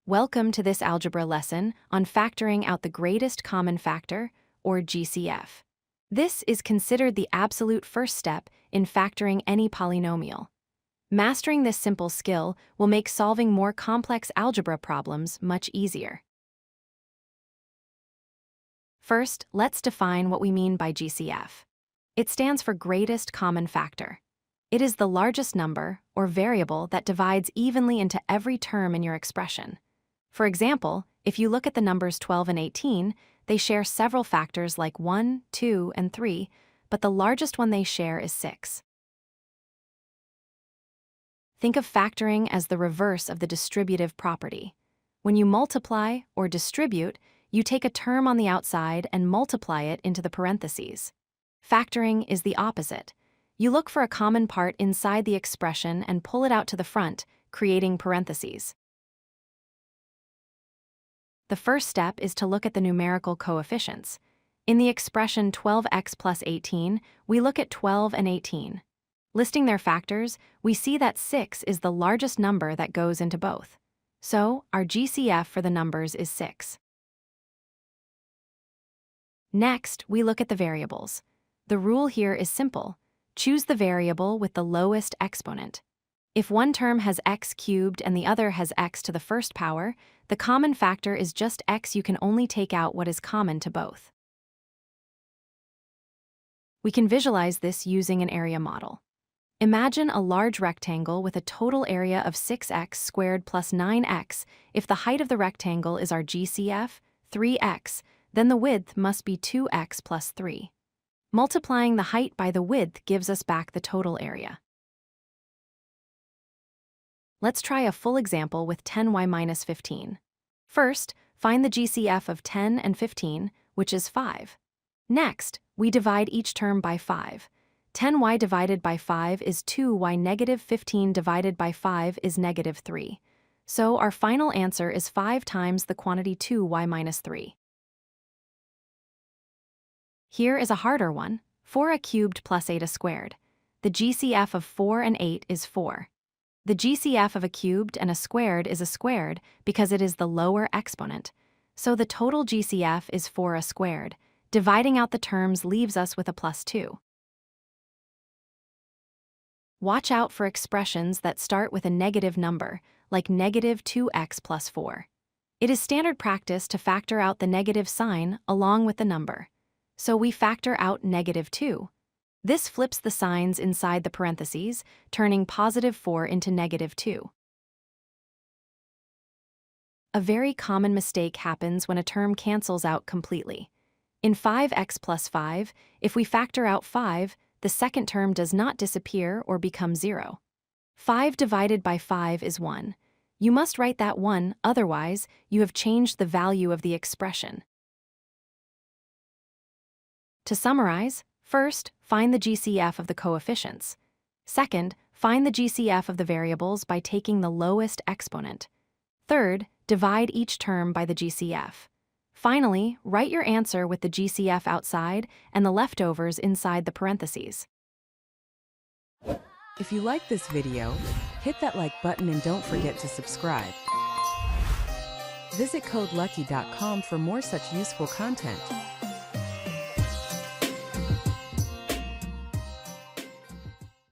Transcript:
Welcome to this algebra lesson on factoring out the greatest common factor, or GCF. This is considered the absolute first step in factoring any polynomial. Mastering this simple skill will make solving more complex algebra problems much easier. First, let's define what we mean by GCF. It stands for greatest common factor. It is the largest number, or variable, that divides evenly into every term in your expression. For example, if you look at the numbers 12 and 18, they share several factors like 1, 2, and 3, but the largest one they share is 6. Think of factoring as the reverse of the distributive property. When you multiply or distribute, you take a term on the outside and multiply it into the parentheses. Factoring is the opposite. You look for a common part inside the expression and pull it out to the front, creating parentheses. The first step is to look at the numerical coefficients. In the expression 12x plus 18, we look at 12 and 18. Listing their factors, we see that 6 is the largest number that goes into both. So, our GCF for the numbers is 6. Next, we look at the variables. The rule here is simple. Choose the variable with the lowest exponent. If one term has x cubed and the other has x to the first power, the common factor is just x. You can only take out what is common to both. We can visualize this using an area model. Imagine a large rectangle with a total area of 6x squared plus 9x. If the height of the rectangle is our GCF, 3x, then the width must be 2x plus 3. Multiplying the height by the width gives us back the total area. Let's try a full example with 10y minus 15. First, find the GCF of 10 and 15, which is 5. Next, we divide each term by 5. 10y divided by 5 is 2y, negative 15 divided by 5 is negative 3. So our final answer is 5 times the quantity 2y minus 3. Here is a harder one, 4a cubed plus 8a squared. The GCF of 4 and 8 is 4. The GCF of a cubed and a squared is a squared because it is the lower exponent. So the total GCF is 4a squared. Dividing out the terms leaves us with a plus 2. Watch out for expressions that start with a negative number, like negative 2x plus 4. It is standard practice to factor out the negative sign along with the number. So we factor out negative 2. This flips the signs inside the parentheses, turning positive 4 into negative 2. A very common mistake happens when a term cancels out completely. In 5x plus 5, if we factor out 5, the second term does not disappear or become 0. 5 divided by 5 is 1. You must write that 1, otherwise, you have changed the value of the expression. To summarize, first, find the GCF of the coefficients. Second, find the GCF of the variables by taking the lowest exponent. Third, divide each term by the GCF. Finally, write your answer with the GCF outside and the leftovers inside the parentheses. If you like this video, hit that like button and don't forget to subscribe. Visit codelucky.com for more such useful content.